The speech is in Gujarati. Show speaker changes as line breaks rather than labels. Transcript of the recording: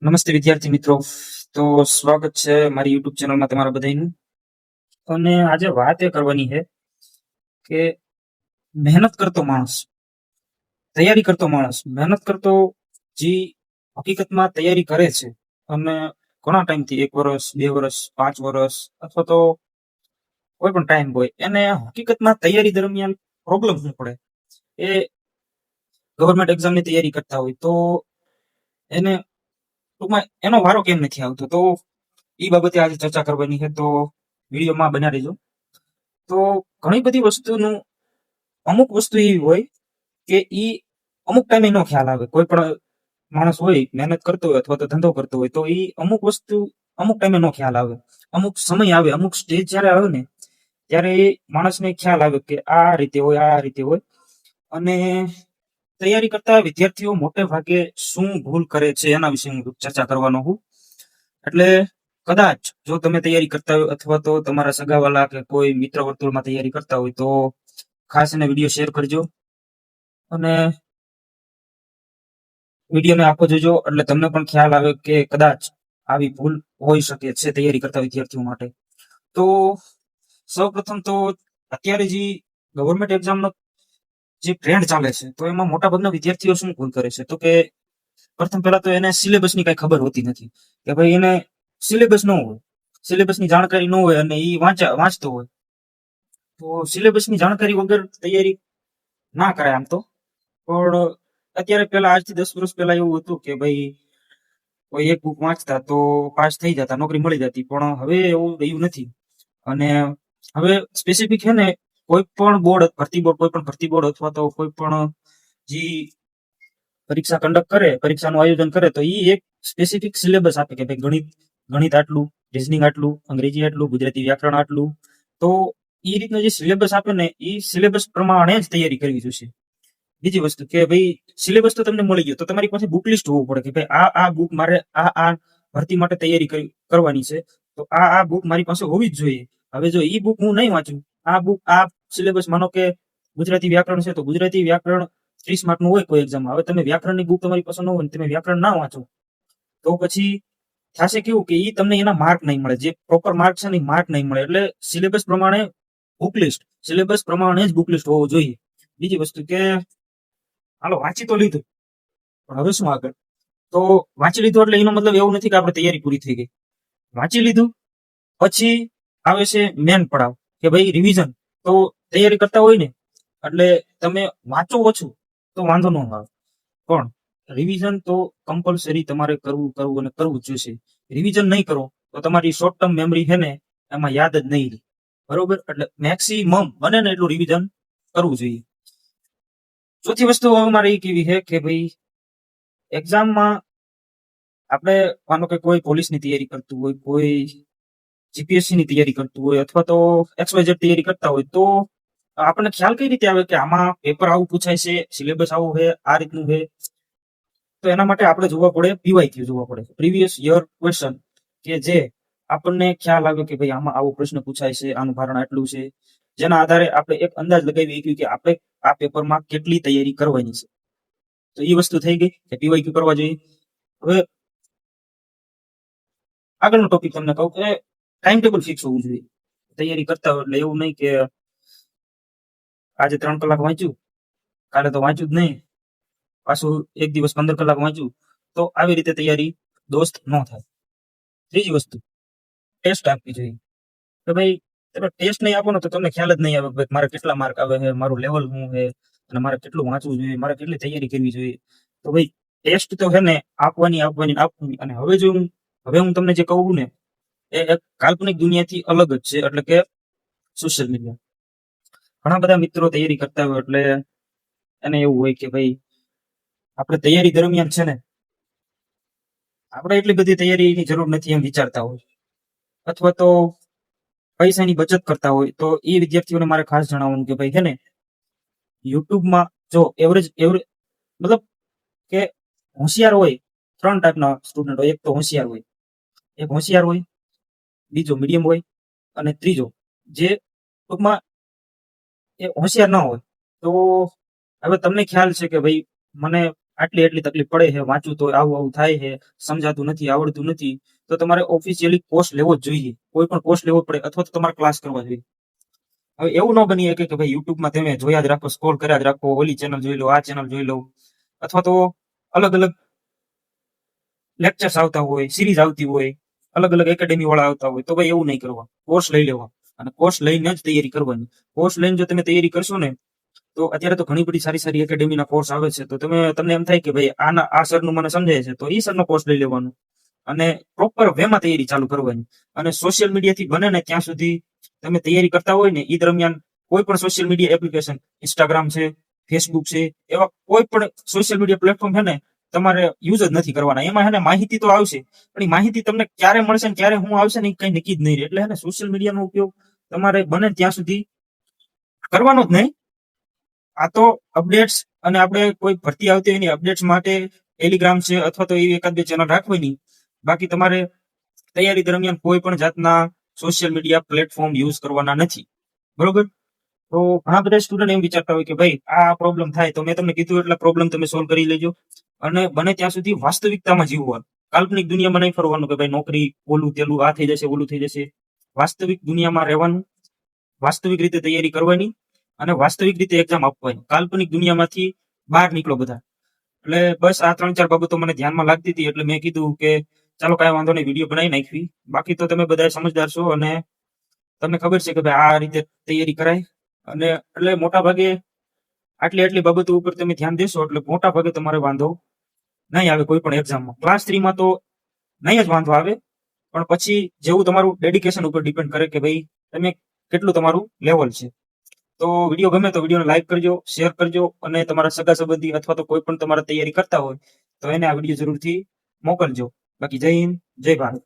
નમસ્તે વિદ્યાર્થી મિત્રો. તો સ્વાગત છે મારી યુટ્યુબ ચેનલમાં તમારા બધાનું. અને આજે વાત એ કરવાની છે કે મહેનત કરતો માણસ, તૈયારી કરતો માણસ, મહેનત કરતો જે હકીકતમાં તૈયારી કરે છે અને ઘણા ટાઈમથી 1 વર્ષ 2 વર્ષ 5 વર્ષ અથવા તો કોઈ પણ ટાઈમ હોય, એને હકીકતમાં તૈયારી દરમિયાન પ્રોબ્લેમ શું પડે, એ ગવર્મેન્ટ એક્ઝામની તૈયારી કરતા હોય તો એને ટૂંકમાં એનો વારો કેમ નથી આવતો, તો એ બાબતે આજે ચર્ચા કરવાની છે. તો વિડીયોમાં બના રહેજો. તો ઘણી બધી વસ્તુનું, અમુક વસ્તુ એવી હોય કે ઈ અમુક ટાઈમે નો ખ્યાલ આવે. કોઈ પણ માણસ હોય, મહેનત કરતો હોય અથવા તો ધંધો કરતો હોય, તો ઈ અમુક વસ્તુ અમુક ટાઈમે નો ખ્યાલ આવે. અમુક સમય આવે, અમુક સ્ટેજ જ્યારે આવે ને ત્યારે એ માણસને ખ્યાલ આવે કે આ રીતે હોય, આ રીતે હોય. અને તૈયારી કરતા વિદ્યાર્થીઓ મોટે ભાગે શું ભૂલ કરે છે એના વિશે હું ચર્ચા કરવાનો છું. એટલે કદાચ જો તમે તૈયારી કરતા હોય અથવા તો તમારા સગાવાલા કે કોઈ મિત્ર વર્તુળમાં તૈયારી કરતા હોય તો ખાસ એને વિડીયો શેર કરજો અને વિડીયોને આખો જોજો, એટલે તમને પણ ખ્યાલ આવે કે કદાચ આવી ભૂલ હોઈ શકે છે તૈયારી કરતા વિદ્યાર્થીઓ માટે. તો સૌપ્રથમ તો અત્યારે જે ગવર્મેન્ટ એક્ઝામનો જે ટ્રેન્ડ ચાલે છે, તો એમાં મોટાભાગના વિદ્યાર્થીઓ શું ભૂલ કરે છે, તો કે પ્રથમ પહેલા તો એને સિલેબસની કઈ ખબર હોતી નથી કે ભાઈ એને સિલેબસ ન હોય, સિલેબસની જાણકારી ન હોય અને એ વાંચતો હોય તો સિલેબસની જાણકારી વગર તૈયારી ના કરાય આમ તો. પણ અત્યારે પહેલા આજથી 10 વર્ષ પહેલા એવું હતું કે ભાઈ કોઈ એક બુક વાંચતા તો પાસ થઈ જતા, નોકરી મળી જતી. પણ હવે એવું રહ્યું નથી. અને હવે સ્પેસિફિક છે ને, કોઈ પણ બોર્ડ, કોઈ પણ ભરતી બોર્ડ અથવા તો કોઈ પણ જે પરીક્ષા કન્ડક્ટ કરે, પરીક્ષાનું આયોજન કરે, તો એ એક સ્પેસિફિક સિલેબસ આપે કે ભાઈ ગણિત આટલું, રીઝનિંગ આટલું, અંગ્રેજી આટલું, ગુજરાતી વ્યાકરણ આટલું. તો એ રીતનો જે સિલેબસ આપે ને, એ સિલેબસ પ્રમાણે જ તૈયારી કરવી જોઈએ. બીજી વસ્તુ કે ભાઈ સિલેબસ તો તમને મળી ગયો, તો તમારી પાસે બુક લિસ્ટ હોવું પડે કે ભાઈ આ બુક મારે આ ભરતી માટે તૈયારી કરવાની છે, તો આ બુક મારી પાસે હોવી જ જોઈએ. હવે જો ઈ બુક હું નહીં વાંચું, આ સિલેબસ, માનો કે ગુજરાતી વ્યાકરણ છે તો ગુજરાતી વ્યાકરણ 30 માર્કનું હોય કોઈ એક્ઝામમાં. હવે તમે વ્યાકરણની બુક તમારી પાસે ન હોય, તમે વ્યાકરણ ના વાંચો, તો પછી થશે કેવું કે ઈ તમને એના માર્ક નહીં મળે, જે પ્રોપર માર્ક છે ને માર્ક નહીં મળે. એટલે સિલેબસ પ્રમાણે બુક લિસ્ટ, સિલેબસ પ્રમાણે જ બુક લિસ્ટ હોવું જોઈએ. બીજી વસ્તુ કે હાલો વાંચી તો લીધું, પણ હવે શું આગળ? તો વાંચી લીધું એટલે એનો મતલબ એવું નથી કે આપણે તૈયારી પૂરી થઈ ગઈ. વાંચી લીધું પછી આવે છે મેન પડાવ કે ભાઈ રિવિઝન. તો તૈયારી કરતા હોય ને એટલે તમે વાંચો ઓછું તો વાંધો ન આવે, પણ રિવિઝન તો કમ્પલસરી તમારે કરવું અને કરવું જ જોઈશે. રિવિઝન નહીં કરો તો તમારી શોર્ટ ટર્મ મેમરી છે ને એમાં યાદ જ નહીં રહે. બરોબર? એટલે મેક્સિમમ બને ને એટલું રિવિઝન કરવું જોઈએ. ચોથી વસ્તુ મારે એ કેવી છે કે ભાઈ એક્ઝામમાં આપણે માનો કે કોઈ પોલીસની તૈયારી કરતું હોય, કોઈ જીપીએસસી ની તૈયારી કરતું હોય અથવા તો XYZ તૈયારી કરતા હોય, તો આપણને ખ્યાલ કઈ રીતે આવે કે આમાં પેપર આવું પૂછાય છે, સિલેબસ આવું છે, આ રીતનું છે? તો એના માટે આપણે જોવા પડે પીવાયક્યુ, જોવા પડે પ્રીવિયસ યર ક્વેશ્ચન, કે જે આપણને ખ્યાલ આવે કે ભાઈ આમાં આવો પ્રશ્ન પૂછાય છે, આનું ભારણ આટલું છે, જેના આધારે આપણે એક અંદાજ લગાવી કે આપણે આ પેપરમાં કેટલી તૈયારી કરવાની છે. તો એ વસ્તુ થઈ ગઈ કે પીવાયક્યુ કરવા જોઈએ. હવે આગળનો ટોપિક તમને કહું કે ટાઈમ ટેબલ ફિક્સ હોવું જોઈએ તૈયારી કરતા હોય. એટલે એવું નહીં કે આજે 3 કલાક વાંચ્યું, કાલે તો વાંચ્યું જ નહીં, પાછું એક દિવસ 15 કલાક વાંચ્યું, તો આવી રીતે તૈયારી દોસ્ત ન થાય. ત્રીજી વસ્તુ, ટેસ્ટ આપવી જોઈએ કે ભાઈ તમે ટેસ્ટ નહીં આપો ને તો તમને ખ્યાલ જ નહીં આવે કે મારે કેટલા માર્ક આવે છે, મારું લેવલ શું છે, અને મારે કેટલું વાંચવું જોઈએ, મારે કેટલી તૈયારી કરવી જોઈએ. તો ભાઈ ટેસ્ટ તો છે ને આપવાની. અને હવે હું તમને જે કહું ને એ એક કાલ્પનિક દુનિયાથી અલગ જ છે, એટલે કે સોશિયલ મીડિયા. ઘણા બધા મિત્રો તૈયારી કરતા હોય એટલે એને એવું હોય કે ભાઈ આપણે તૈયારી દરમિયાન છે ને આપણે એટલી બધી તૈયારીની જરૂર નથી એમ વિચારતા હોય, અથવા તો પૈસાની બચત કરતા હોય. તો એ વિદ્યાર્થીઓને મારે ખાસ જણાવવાનું કે ભાઈ છે ને યુટ્યુબમાં જો એવરેજ મતલબ કે હોશિયાર હોય, 3 ટાઈપના સ્ટુડન્ટ હોય. એક તો હોશિયાર હોય, એક હોશિયાર હોય, બીજો મીડિયમ હોય, અને ત્રીજો જે ટૂંકમાં એ હોશિયાર ન હોય. તો હવે તમને ખ્યાલ છે કે ભાઈ મને આટલી એટલી તકલીફ પડે છે, વાંચવું તો આવું આવું થાય છે, સમજાતું નથી, આવડતું નથી, તો તમારે ઓફિશિયલી કોર્સ લેવો જ જોઈએ. કોઈ પણ કોર્સ લેવો પડે અથવા તો તમારે ક્લાસ કરવા જોઈએ. હવે એવું ન બની શકે કે ભાઈ યુટ્યુબમાં તમે જોયા જ રાખો, સ્ક્રોલ કર્યા જ રાખો, ઓલી ચેનલ જોઈ લો, આ ચેનલ જોઈ લો, અથવા તો અલગ અલગ લેક્ચર્સ આવતા હોય, સિરીઝ આવતી હોય, અલગ અલગ એકેડેમી વાળા આવતા હોય, તો ભાઈ એવું નહીં કરવા. કોર્સ લઈ લેવા અને કોર્સ લઈને જ તૈયારી કરવાની. કોર્સ લઈને જો તમે તૈયારી કરશો ને, તો અત્યારે તો ઘણી બધી સારી સારી એકેડેમીના કોર્સ આવે છે. તો તમને એમ થાય કે ભાઈ આ સરનું મને સમજાય છે, તો એ સરનો કોર્સ લઈ લેવાનો અને પ્રોપર વેમાં તૈયારી ચાલુ કરવાની. અને સોશિયલ મીડિયાથી બને ને ત્યાં સુધી તમે તૈયારી કરતા હોય ને એ દરમિયાન કોઈ પણ સોશિયલ મીડિયા એપ્લિકેશન, ઇન્સ્ટાગ્રામ છે, ફેસબુક છે, એવા કોઈ પણ સોશિયલ મીડિયા પ્લેટફોર્મ છે ને, તમારે યુઝ જ નથી કરવાના. એમાં છે ને માહિતી તો આવશે, પણ એ માહિતી તમને ક્યારે મળશે ને ક્યારે હું આવશે ને એ કઈ નક્કી જ નહીં રહે. એટલે છે ને સોશિયલ મીડિયાનો ઉપયોગ તમારે બને ત્યાં સુધી કરવાનો જ નહીં. આ તો અપડેટ્સ અને આપણે કોઈ ભરતી આવતી હોય એની અપડેટ્સ માટે ટેલિગ્રામ છે અથવા તો એવી એકાદ બે ચેનલ રાખવાની. બાકી તમારે તૈયારી દરમિયાન કોઈ પણ જાતના સોશિયલ મીડિયા પ્લેટફોર્મ યુઝ કરવાના નથી. બરોબર? તો ઘણા બધા સ્ટુડન્ટ એમ વિચારતા હોય કે ભાઈ આ પ્રોબ્લેમ થાય, તો મેં તમને કીધું એટલા પ્રોબ્લેમ તમે સોલ્વ કરી લેજો. અને બને ત્યાં સુધી વાસ્તવિકતામાં જીવવાનું. કાલ્પનિક દુનિયામાં નહીં ફરવાનું કે ભાઈ નોકરી ઓલું તેલું આ થઈ જશે, ઓલું થઈ જશે. વાસ્તવિક દુનિયામાં રહેવાનું, વાસ્તવિક રીતે તૈયારી કરવાની અને વાસ્તવિક રીતે એક્ઝામ આપવાની. કાલ્પનિક દુનિયામાંથી બહાર નીકળો બધા. એટલે બસ આ 3-4 બાબતો મને ધ્યાનમાં લાગતી હતી, એટલે મેં કીધું કે ચાલો કાંઈ વાંધો નહીં, વિડીયો બનાવી નાખવી. બાકી તો તમે બધા સમજદાર છો અને તમને ખબર છે કે ભાઈ આ રીતે તૈયારી કરાય. અને એટલે મોટા ભાગે આટલી બાબતો ઉપર તમે ધ્યાન દેશો એટલે મોટા ભાગે તમારે વાંધો નહીં આવે કોઈ પણ એક્ઝામમાં. ક્લાસ 3માં તો નહીં જ વાંધો આવે, પણ પછી જેવું તમારું ડેડિકેશન ઉપર ડિપેન્ડ કરે કે ભાઈ તમે કેટલું તમારું લેવલ છે. તો વિડીયો ગમે તો વિડીયોને લાઈક કરજો, શેર કરજો અને તમારા સગા સંબંધી અથવા તો કોઈ પણ તમારા તૈયારી કરતા હોય તો એને આ વિડીયો જરૂરથી મોકલજો. બાકી જય હિન્દ, જય ભારત.